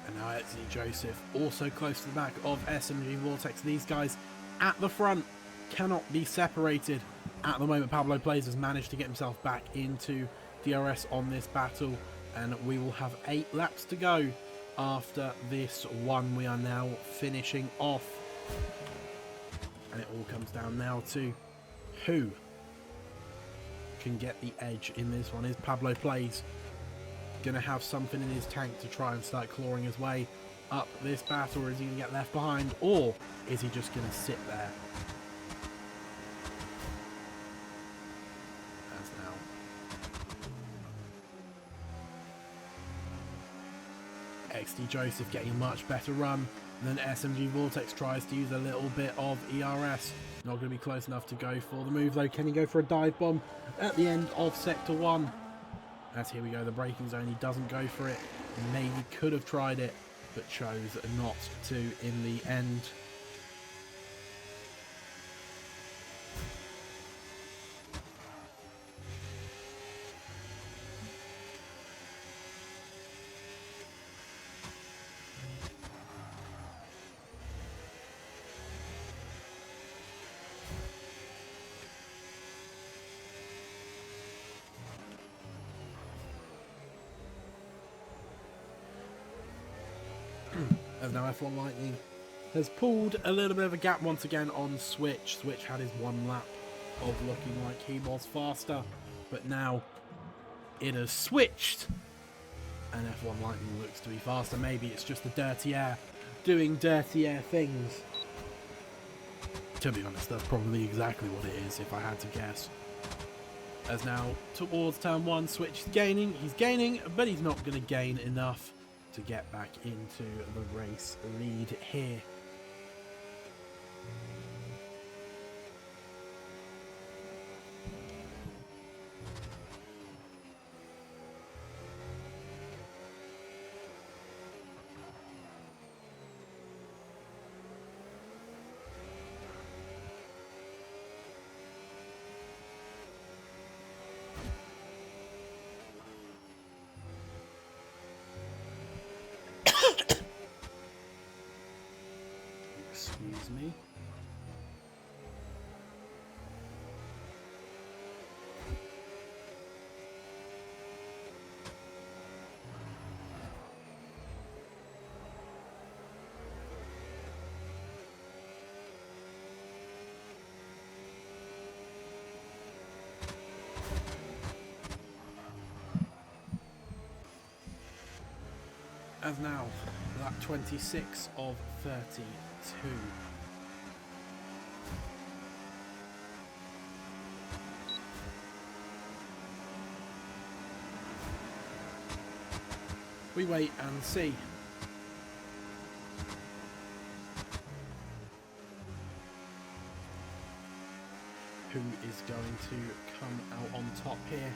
And now it's Joseph, also close to the back of SMG Vortex. These guys at the front cannot be separated. At the moment, Pablo Plays has managed to get himself back into DRS on this battle, and we will have 8 laps to go after this one. We are now finishing off, and it all comes down now to who can get the edge in this one. Is Pablo Plays going to have something in his tank to try and start clawing his way up this battle, or is he going to get left behind, or is he just going to sit there? As now XD Joseph getting a much better run than SMG Vortex tries to use a little bit of ERS. Not going to be close enough to go for the move though. Can he go for a dive bomb at the end of Sector 1? As here we go, the braking zone, he doesn't go for it. Maybe could have tried it, but chose not to in the end. As now F1 Lightning has pulled a little bit of a gap once again on Switch. Switch had his 1 lap of looking like he was faster, but now it has switched and F1 Lightning looks to be faster. Maybe it's just the dirty air doing dirty air things. To be honest, that's probably exactly what it is if I had to guess. As now towards turn 1, Switch is gaining. He's gaining, but he's not going to gain enough to get back into the race lead here. Excuse me. As now, lap 26 of 32. We wait and see. Who is going to come out on top here?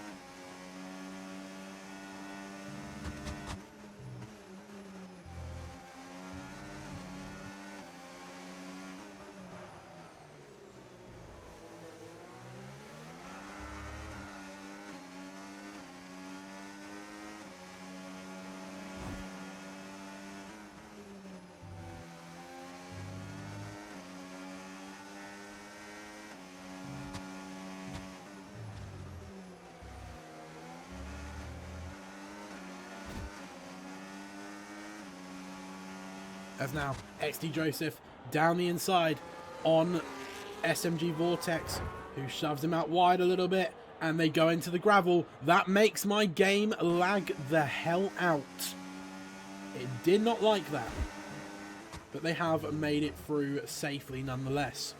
As now, XD Joseph down the inside on SMG Vortex, who shoves him out wide a little bit And they go into the gravel. That makes my game lag the hell out. It did not like that. But they have made it through safely nonetheless.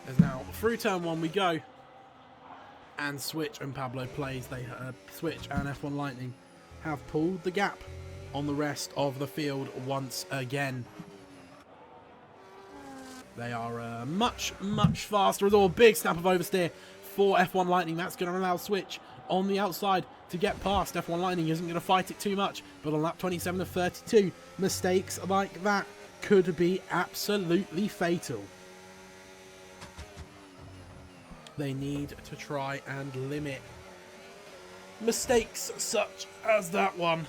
As now through turn 1 we go. And Switch and Pablo Plays, Switch and F1 Lightning have pulled the gap on the rest of the field once again. They are much faster. As all big snap of oversteer for F1 Lightning. That's going to allow Switch on the outside to get past. F1 Lightning isn't going to fight it too much, but on lap 27 of 32, mistakes like that could be absolutely fatal. They need to try and limit mistakes such as that one.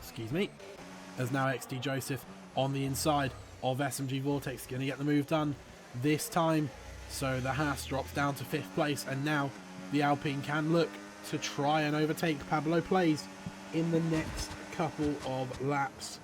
Excuse me. As now XD Joseph on the inside of SMG Vortex, going to get the move done this time. So the Haas drops down to 5th place, and now the Alpine can look to try and overtake Pablo Plays in the next couple of laps.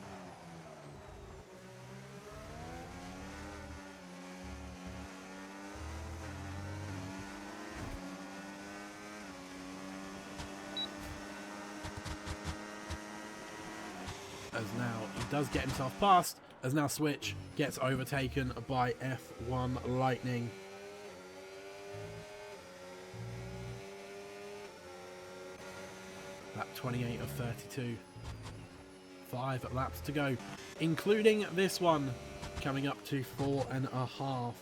As now he does get himself past, as now Switch gets overtaken by F1 Lightning. Lap 28 of 32. 5 laps to go, including this one coming up to 4.5.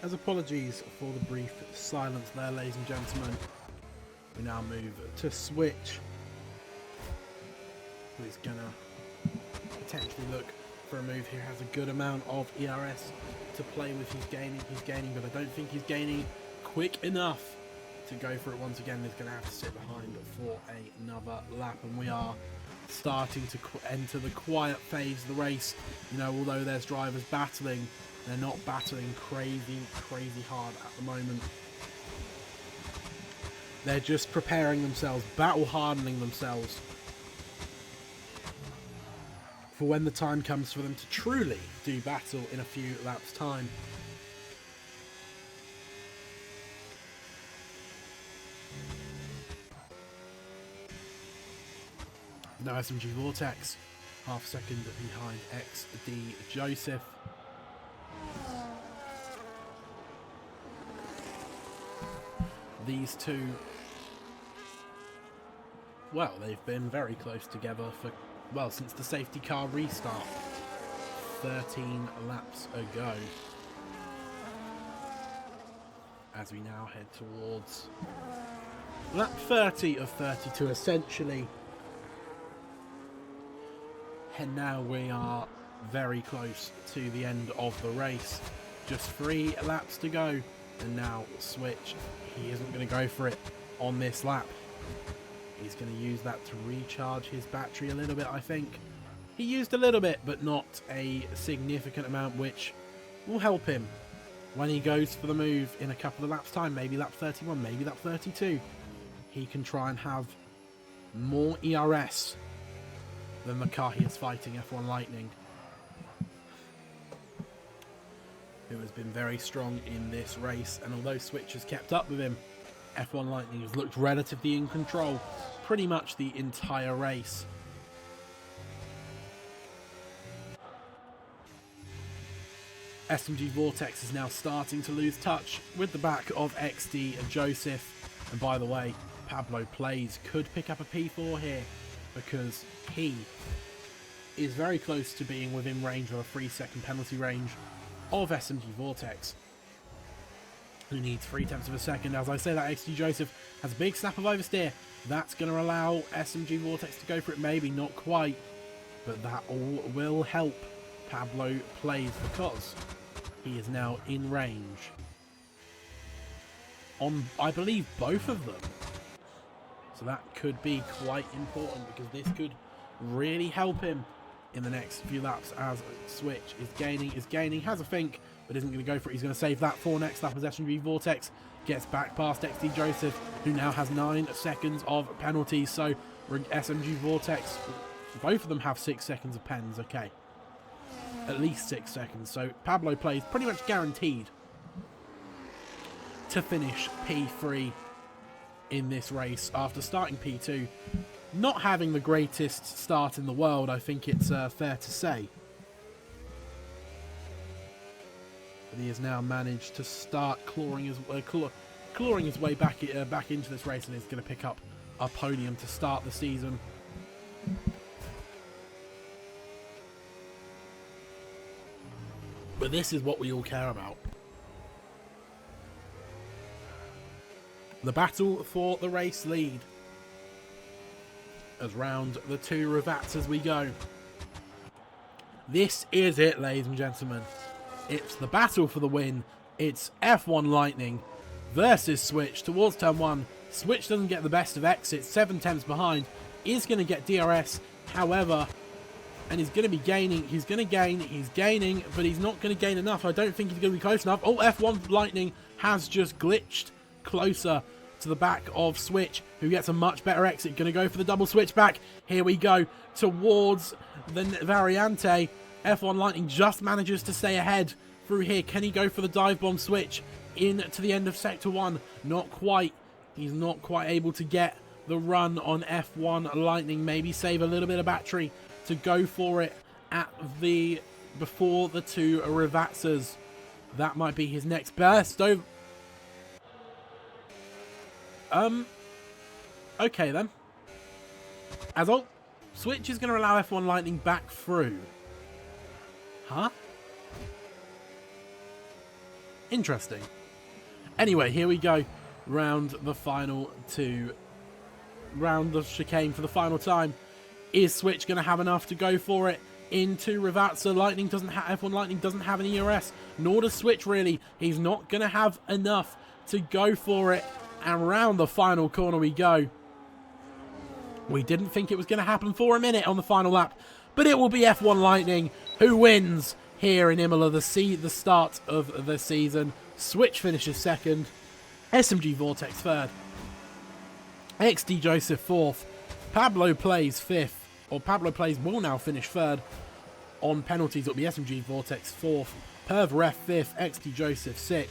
As apologies for the brief silence there, ladies and gentlemen, we now move to Switch, who's going to potentially look for a move here. Has a good amount of ERS to play with. He's gaining, but I don't think he's gaining quick enough to go for it once again. He's going to have to sit behind for another lap, and we are starting to enter the quiet phase of the race. You know, although there's drivers battling, they're not battling crazy hard at the moment. They're just preparing themselves, battle hardening themselves for when the time comes for them to truly do battle in a few laps' time. Now SMG Vortex, half a second behind XD Joseph. These two, well, they've been very close together for, well, since the safety car restart 13 laps ago. As we now head towards lap 30 of 32 essentially. And now we are very close to the end of the race. Just 3 laps to go. And now Switch, he isn't going to go for it on this lap. He's going to use that to recharge his battery a little bit, I think. He used a little bit, but not a significant amount, which will help him when he goes for the move in a couple of laps' time. Maybe lap 31, maybe lap 32. He can try and have more ERS than the car he is fighting, F1 Lightning, who has been very strong in this race. And although Switch has kept up with him, F1 Lightning has looked relatively in control pretty much the entire race. SMG Vortex is now starting to lose touch with the back of XD and Joseph. And by the way, Pablo Plays could pick up a P4 here because he is very close to being within range of a 3-second penalty range of SMG Vortex, who needs 0.3 of a second. As I say, that XD Joseph has a big snap of oversteer. That's going to allow SMG Vortex to go for it, maybe not quite, but that all will help Pablo Plays because he is now in range on, I believe, both of them. So that could be quite important because this could really help him in the next few laps as Switch is gaining, has a think, but isn't going to go for it. He's going to save that for next lap as SMG Vortex gets back past XD Joseph, who now has 9 seconds of penalties. So SMG Vortex, both of them have 6 seconds of pens, okay. At least 6 seconds. So Pablo Plays pretty much guaranteed to finish P3 in this race after starting P2. Not having the greatest start in the world, I think it's fair to say. But he has now managed to start clawing his way back into this race, and is going to pick up a podium to start the season. But this is what we all care about. The battle for the race lead. As round the 2 revats as we go. This is it, ladies and gentlemen. It's the battle for the win. It's F1 Lightning versus Switch towards turn 1. Switch doesn't get the best of exits, 7/10 behind. Is going to get DRS, however, and he's going to be gaining. He's gaining, but he's not going to gain enough. I don't think he's going to be close enough. Oh, F1 Lightning has just glitched closer to the back of Switch, who gets a much better exit. Going to go for the double switchback. Here we go towards the Variante. F1 Lightning just manages to stay ahead through here. Can he go for the dive bomb switch into the end of Sector 1? Not quite. He's not quite able to get the run on F1 Lightning. Maybe save a little bit of battery to go for it at the before the 2 Revatsas. That might be his next burst. Okay then. Switch is going to allow F1 Lightning back through. Huh? Interesting. Anyway, here we go. Round the final 2. Round the chicane for the final time. Is Switch going to have enough to go for it into Revatsa? F1 Lightning doesn't have an ERS, nor does Switch really. He's not going to have enough to go for it. And round the final corner we go. We didn't think it was going to happen for a minute on the final lap, but it will be F1 Lightning who wins here in Imola, the start of the season. Switch finishes 2nd, SMG Vortex 3rd, XD Joseph 4th, Pablo Plays 5th, or Pablo Plays will now finish 3rd. On penalties, it'll be SMG Vortex 4th, Perv Ref 5th, XD Joseph 6th,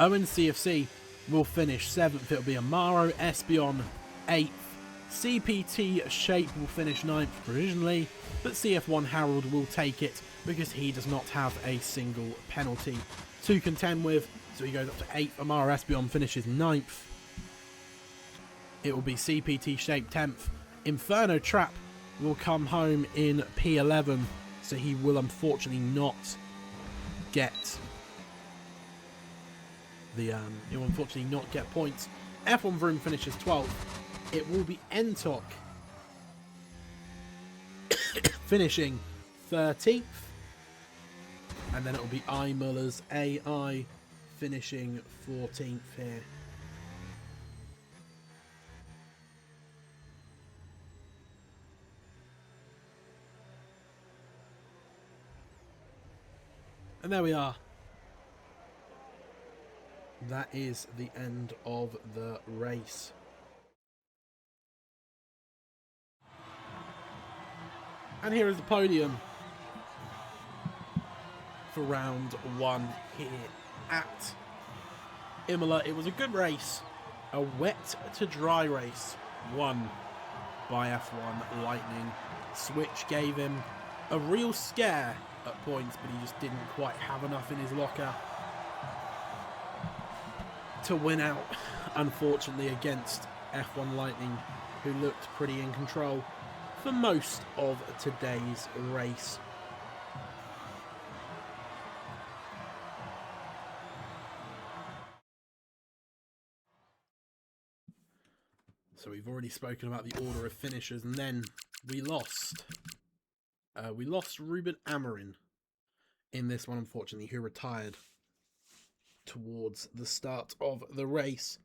Owen CFC will finish 7th. It'll be Amaro Espion 8th. CPT Shape will finish 9th provisionally, but CF1 Harold will take it because he does not have a single penalty to contend with. So he goes up to 8th. Amaro Espion finishes 9th. It will be CPT Shape 10th. Inferno Trap will come home in P11, so he will unfortunately not get he'll unfortunately not get points. F1 Vroom finishes 12th. It will be Entok finishing 13th. And then it will be Imola's AI finishing 14th here. And there we are. That is the end of the race. And here is the podium for round 1 here at Imola. It was a good race, a wet to dry race, won by F1 Lightning. Switch gave him a real scare at points, but he just didn't quite have enough in his locker to win out, unfortunately, against F1 Lightning, who looked pretty in control for most of today's race. So we've already spoken about the order of finishers, and then we lost Ruben Amorin in this one, unfortunately, who retired towards the start of the race.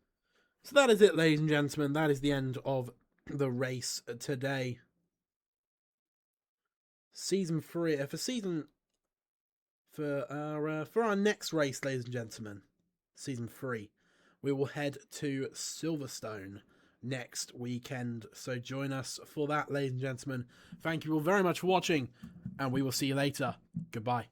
So that is it, ladies and gentlemen. That is the end of the race today. Season 3 for our next race, ladies and gentlemen, season 3, we will head to Silverstone next weekend. So join us for that, ladies and gentlemen. Thank you all very much for watching, and we will see you later. Goodbye.